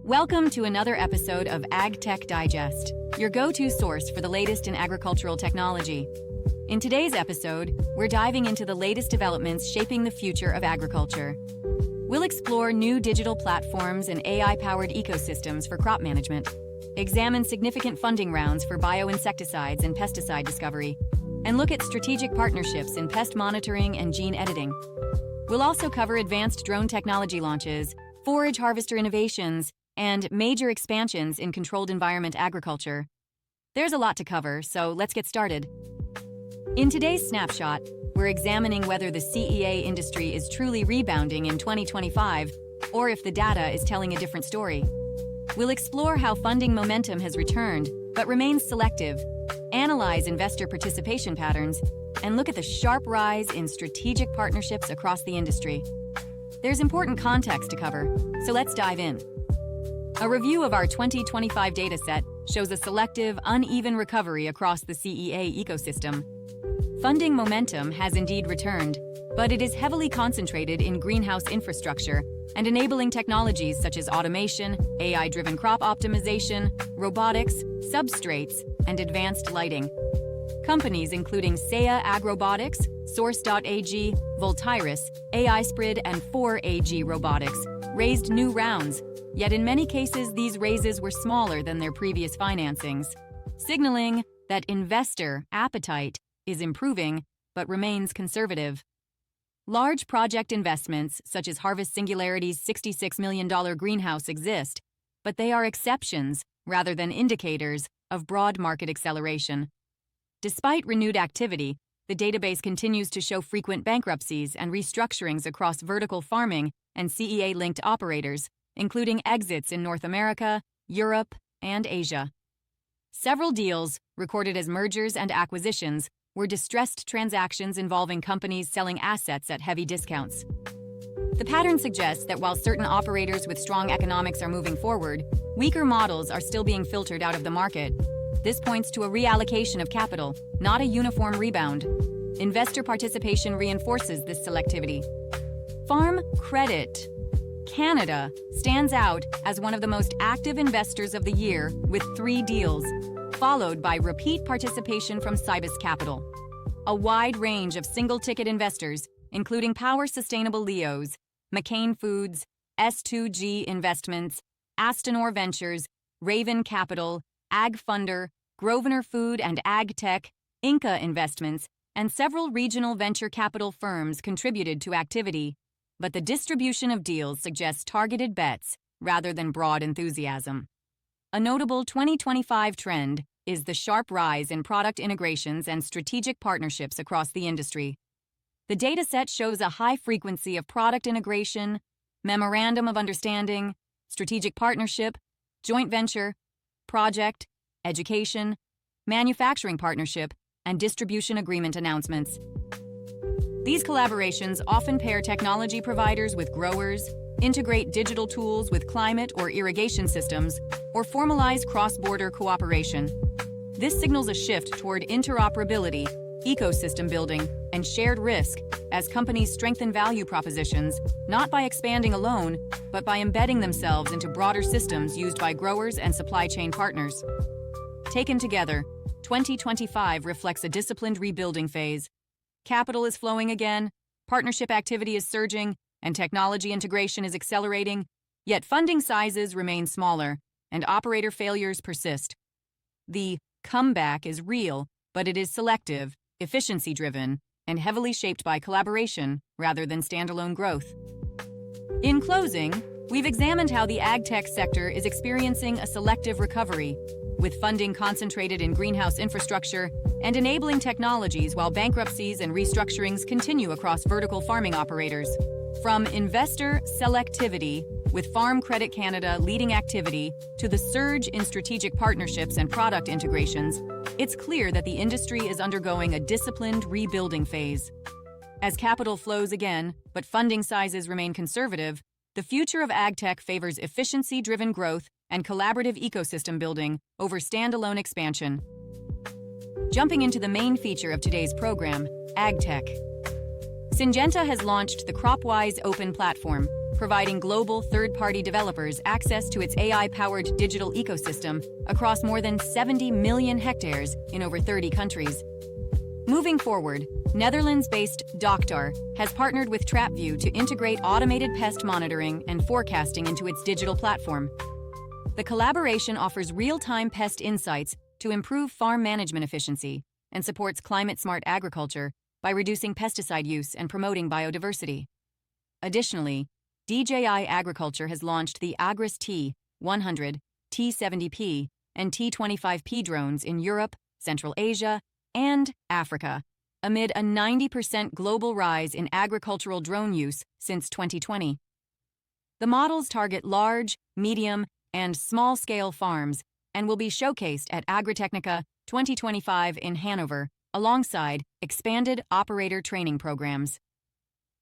Welcome to another episode of AgTech Digest, your go-to source for the latest in agricultural technology. In today's episode, we're diving into the latest developments shaping the future of agriculture. We'll explore new digital platforms and AI-powered ecosystems for crop management, examine significant funding rounds for bioinsecticides and pesticide discovery, and look at strategic partnerships in pest monitoring and gene editing. We'll also cover advanced drone technology launches, forage harvester innovations, and major expansions in controlled environment agriculture. There's a lot to cover, so let's get started. In today's snapshot, we're examining whether the CEA industry is truly rebounding in 2025, or if the data is telling a different story. We'll explore how funding momentum has returned, but remains selective, analyze investor participation patterns, and look at the sharp rise in strategic partnerships across the industry. There's important context to cover, so let's dive in. A review of our 2025 dataset shows a selective, uneven recovery across the CEA ecosystem. Funding momentum has indeed returned, but it is heavily concentrated in greenhouse infrastructure and enabling technologies such as automation, AI-driven crop optimization, robotics, substrates, and advanced lighting. Companies including Saya Agrobotics, Source.ag, Voltiris, AISPRID, and 4AG Robotics raised new rounds, yet in many cases these raises were smaller than their previous financings, signaling that investor appetite is improving but remains conservative. Large project investments, such as Harvest Singularity's $66 million greenhouse, exist, but they are exceptions rather than indicators of broad market acceleration. Despite renewed activity, the database continues to show frequent bankruptcies and restructurings across vertical farming and CEA-linked operators, including exits in North America, Europe, and Asia. Several deals, recorded as mergers and acquisitions, were distressed transactions involving companies selling assets at heavy discounts. The pattern suggests that while certain operators with strong economics are moving forward, weaker models are still being filtered out of the market. This points to a reallocation of capital, not a uniform rebound. Investor participation reinforces this selectivity. Farm Credit Canada stands out as one of the most active investors of the year with 3 deals, followed by repeat participation from Cybus Capital. A wide range of single-ticket investors, including Power Sustainable Leos, McCain Foods, S2G Investments, Astonor Ventures, Raven Capital, Ag Funder, Grosvenor Food and AgTech, Inca Investments, and several regional venture capital firms contributed to activity, but the distribution of deals suggests targeted bets rather than broad enthusiasm. A notable 2025 trend is the sharp rise in product integrations and strategic partnerships across the industry. The dataset shows a high frequency of product integration, memorandum of understanding, strategic partnership, joint venture, project, education, manufacturing partnership, and distribution agreement announcements. These collaborations often pair technology providers with growers, integrate digital tools with climate or irrigation systems, or formalize cross-border cooperation. This signals a shift toward interoperability, ecosystem building, and shared risk as companies strengthen value propositions, not by expanding alone, but by embedding themselves into broader systems used by growers and supply chain partners. Taken together, 2025 reflects a disciplined rebuilding phase. Capital is flowing again, partnership activity is surging, and technology integration is accelerating, yet funding sizes remain smaller, and operator failures persist. The comeback is real, but it is selective, efficiency-driven, and heavily shaped by collaboration rather than standalone growth. In closing, we've examined how the AgTech sector is experiencing a selective recovery, with funding concentrated in greenhouse infrastructure and enabling technologies while bankruptcies and restructurings continue across vertical farming operators. From investor selectivity, with Farm Credit Canada leading activity, to the surge in strategic partnerships and product integrations, it's clear that the industry is undergoing a disciplined rebuilding phase. As capital flows again, but funding sizes remain conservative, the future of AgTech favors efficiency-driven growth and collaborative ecosystem building over standalone expansion. Jumping into the main feature of today's program, AgTech. Syngenta has launched the Cropwise open platform, providing global third-party developers access to its AI-powered digital ecosystem across more than 70 million hectares in over 30 countries. Moving forward, Netherlands-based Doctar has partnered with TrapView to integrate automated pest monitoring and forecasting into its digital platform. The collaboration offers real-time pest insights to improve farm management efficiency and supports climate-smart agriculture by reducing pesticide use and promoting biodiversity. Additionally, DJI Agriculture has launched the Agris T100, T70P, and T25P drones in Europe, Central Asia, and Africa, amid a 90% global rise in agricultural drone use since 2020. The models target large, medium, and small-scale farms and will be showcased at Agritechnica 2025 in Hanover, alongside expanded operator training programs.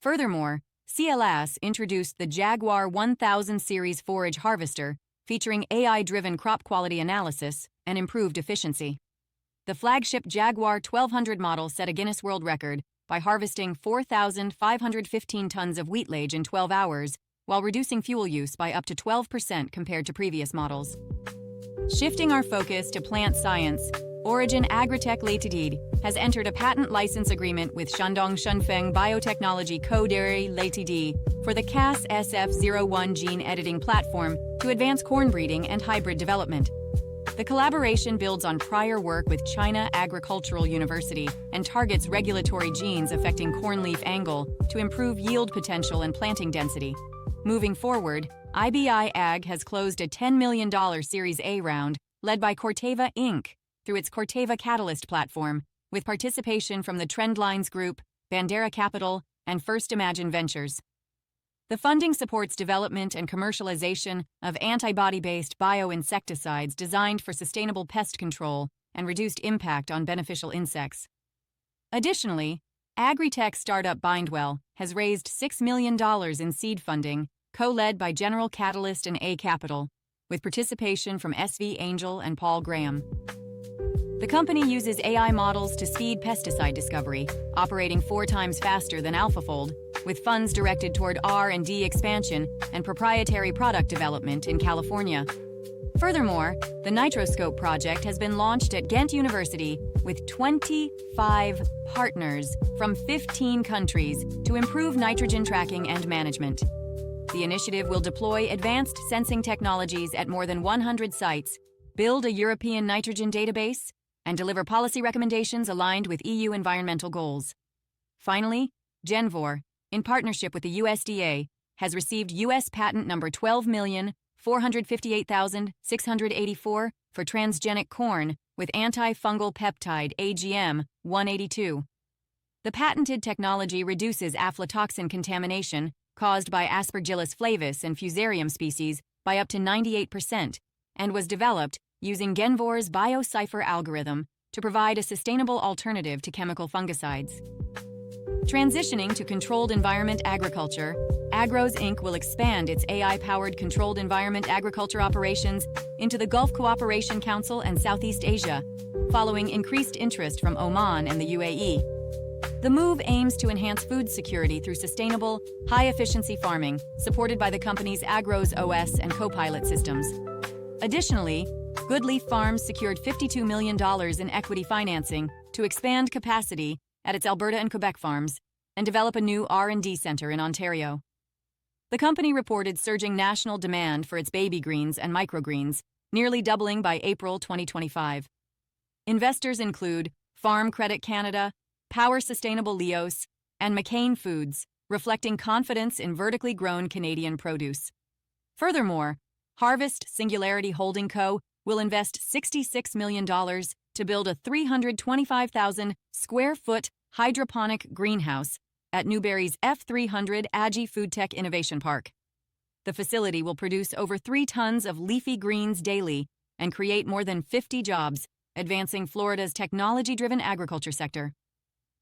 Furthermore, CLS introduced the Jaguar 1000 series forage harvester, featuring AI-driven crop quality analysis and improved efficiency. The flagship Jaguar 1200 model set a Guinness World Record by harvesting 4,515 tons of wheatlaje in 12 hours, while reducing fuel use by up to 12% compared to previous models. Shifting our focus to plant science, Origin AgTech Digest has entered a patent license agreement with Shandong Shunfeng Biotechnology Co. Dairy Ltd. for the Cas-SF01 gene editing platform to advance corn breeding and hybrid development. The collaboration builds on prior work with China Agricultural University and targets regulatory genes affecting corn leaf angle to improve yield potential and planting density. Moving forward, IBI Ag has closed a $10 million Series A round led by Corteva Inc. through its Corteva Catalyst platform, with participation from the Trendlines Group, Bandera Capital, and First Imagine Ventures. The funding supports development and commercialization of antibody-based bioinsecticides designed for sustainable pest control and reduced impact on beneficial insects. Additionally, agri-tech startup Bindwell has raised $6 million in seed funding, co-led by General Catalyst and A Capital, with participation from SV Angel and Paul Graham. The company uses AI models to speed pesticide discovery, operating 4 times faster than AlphaFold, with funds directed toward R&D expansion and proprietary product development in California. Furthermore, the Nitroscope project has been launched at Ghent University with 25 partners from 15 countries to improve nitrogen tracking and management. The initiative will deploy advanced sensing technologies at more than 100 sites, build a European nitrogen database, and deliver policy recommendations aligned with EU environmental goals. Finally, Genvor, in partnership with the USDA, has received U.S. patent number 12,458,684 for transgenic corn with antifungal peptide AGM-182. The patented technology reduces aflatoxin contamination caused by Aspergillus flavus and Fusarium species by up to 98% and was developed using Genvor's BioCipher algorithm to provide a sustainable alternative to chemical fungicides. Transitioning to controlled environment agriculture, Agros Inc. will expand its AI-powered controlled environment agriculture operations into the Gulf Cooperation Council and Southeast Asia, following increased interest from Oman and the UAE. The move aims to enhance food security through sustainable, high-efficiency farming, supported by the company's Agros OS and Copilot systems. Additionally, Goodleaf Farms secured $52 million in equity financing to expand capacity at its Alberta and Quebec farms and develop a new R&D center in Ontario. The company reported surging national demand for its baby greens and microgreens, nearly doubling by April 2025. Investors include Farm Credit Canada, Power Sustainable Leos, and McCain Foods, reflecting confidence in vertically grown Canadian produce. Furthermore, Harvest Singularity Holding Co. will invest $66 million to build a 325,000 square foot hydroponic greenhouse at Newberry's F300 Agi Foodtech Innovation Park. The facility will produce over 3 tons of leafy greens daily and create more than 50 jobs, advancing Florida's technology-driven agriculture sector.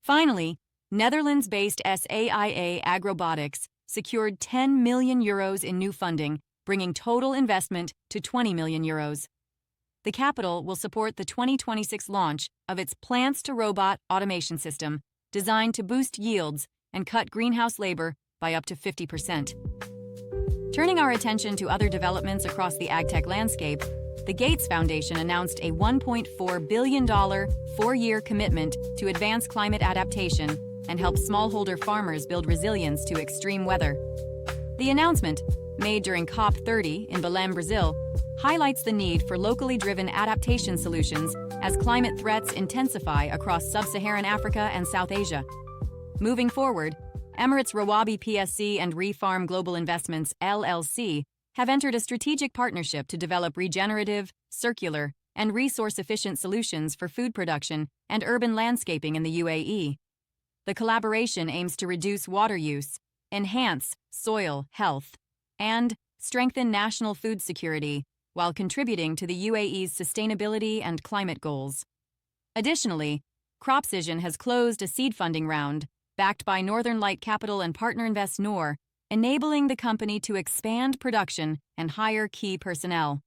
Finally, Netherlands-based SAIA Agrobotics secured €10 million in new funding, bringing total investment to €20 million. The capital will support the 2026 launch of its plants-to-robot automation system, designed to boost yields and cut greenhouse labor by up to 50%. Turning our attention to other developments across the AgTech landscape, the Gates Foundation announced a $1.4 billion four-year commitment to advance climate adaptation and help smallholder farmers build resilience to extreme weather. The announcement, made during COP30 in Belém, Brazil, highlights the need for locally driven adaptation solutions as climate threats intensify across sub-Saharan Africa and South Asia. Moving forward, Emirates Rawabi PSC and Refarm Global Investments LLC have entered a strategic partnership to develop regenerative, circular, and resource-efficient solutions for food production and urban landscaping in the UAE. The collaboration aims to reduce water use, enhance soil health, and strengthen national food security while contributing to the UAE's sustainability and climate goals. Additionally, Cropwise has closed a seed funding round backed by Northern Light Capital and Partner Invest Noor, enabling the company to expand production and hire key personnel.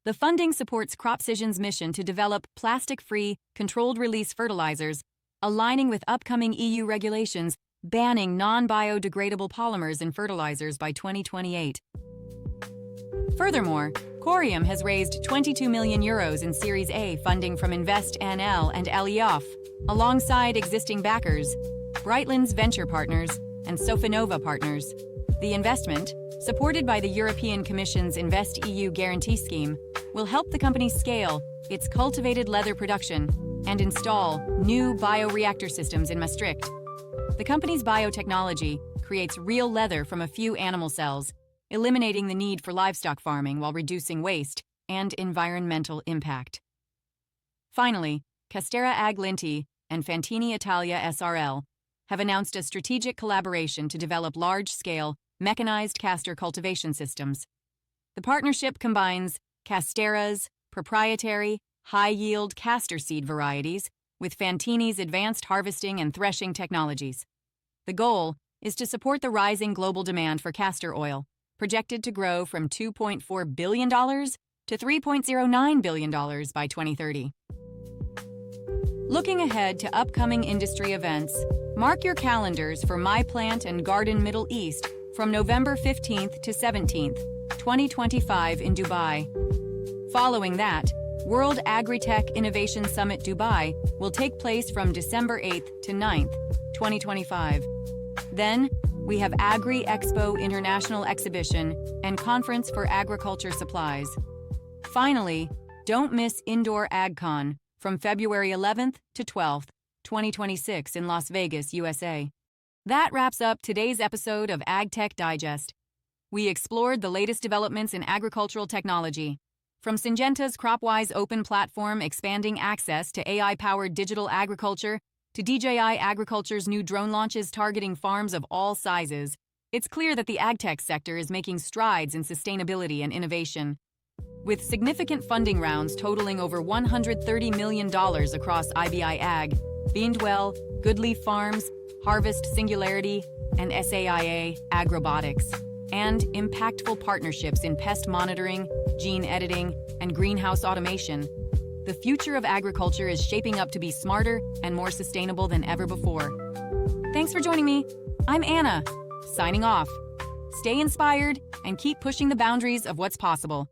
The funding supports Cropwise's mission to develop plastic-free, controlled-release fertilizers, aligning with upcoming EU regulations banning non-biodegradable polymers in fertilizers by 2028. Furthermore, Corium has raised €22 million in Series A funding from Invest NL and Eliaf, alongside existing backers, Brightlands Venture Partners and Sofinova Partners. The investment, supported by the European Commission's InvestEU guarantee scheme, will help the company scale its cultivated leather production and install new bioreactor systems in Maastricht. The company's biotechnology creates real leather from a few animal cells, eliminating the need for livestock farming while reducing waste and environmental impact. Finally, Castera Ag Linti and Fantini Italia SRL have announced a strategic collaboration to develop large-scale, mechanized castor cultivation systems. The partnership combines Castera's proprietary, high-yield castor seed varieties with Fantini's advanced harvesting and threshing technologies. The goal is to support the rising global demand for castor oil, projected to grow from $2.4 billion to $3.09 billion by 2030. Looking ahead to upcoming industry events, mark your calendars for My Plant and Garden Middle East from November 15th to 17th, 2025 in Dubai. Following that, World AgriTech Innovation Summit Dubai will take place from December 8th to 9th, 2025. Then, we have Agri Expo International Exhibition and Conference for Agriculture Supplies. Finally, don't miss Indoor AgCon from February 11th to 12th, 2026 in Las Vegas, USA. That wraps up today's episode of AgTech Digest. We explored the latest developments in agricultural technology, from Syngenta's Cropwise open platform expanding access to AI-powered digital agriculture to DJI Agriculture's new drone launches targeting farms of all sizes. It's clear that the agtech sector is making strides in sustainability and innovation. With significant funding rounds totaling over $130 million across IBI Ag, Beandwell, Goodleaf Farms, Harvest Singularity, and SAIA Agrobotics, and impactful partnerships in pest monitoring, gene editing, and greenhouse automation, the future of agriculture is shaping up to be smarter and more sustainable than ever before. Thanks for joining me. I'm Anna, signing off. Stay inspired and keep pushing the boundaries of what's possible.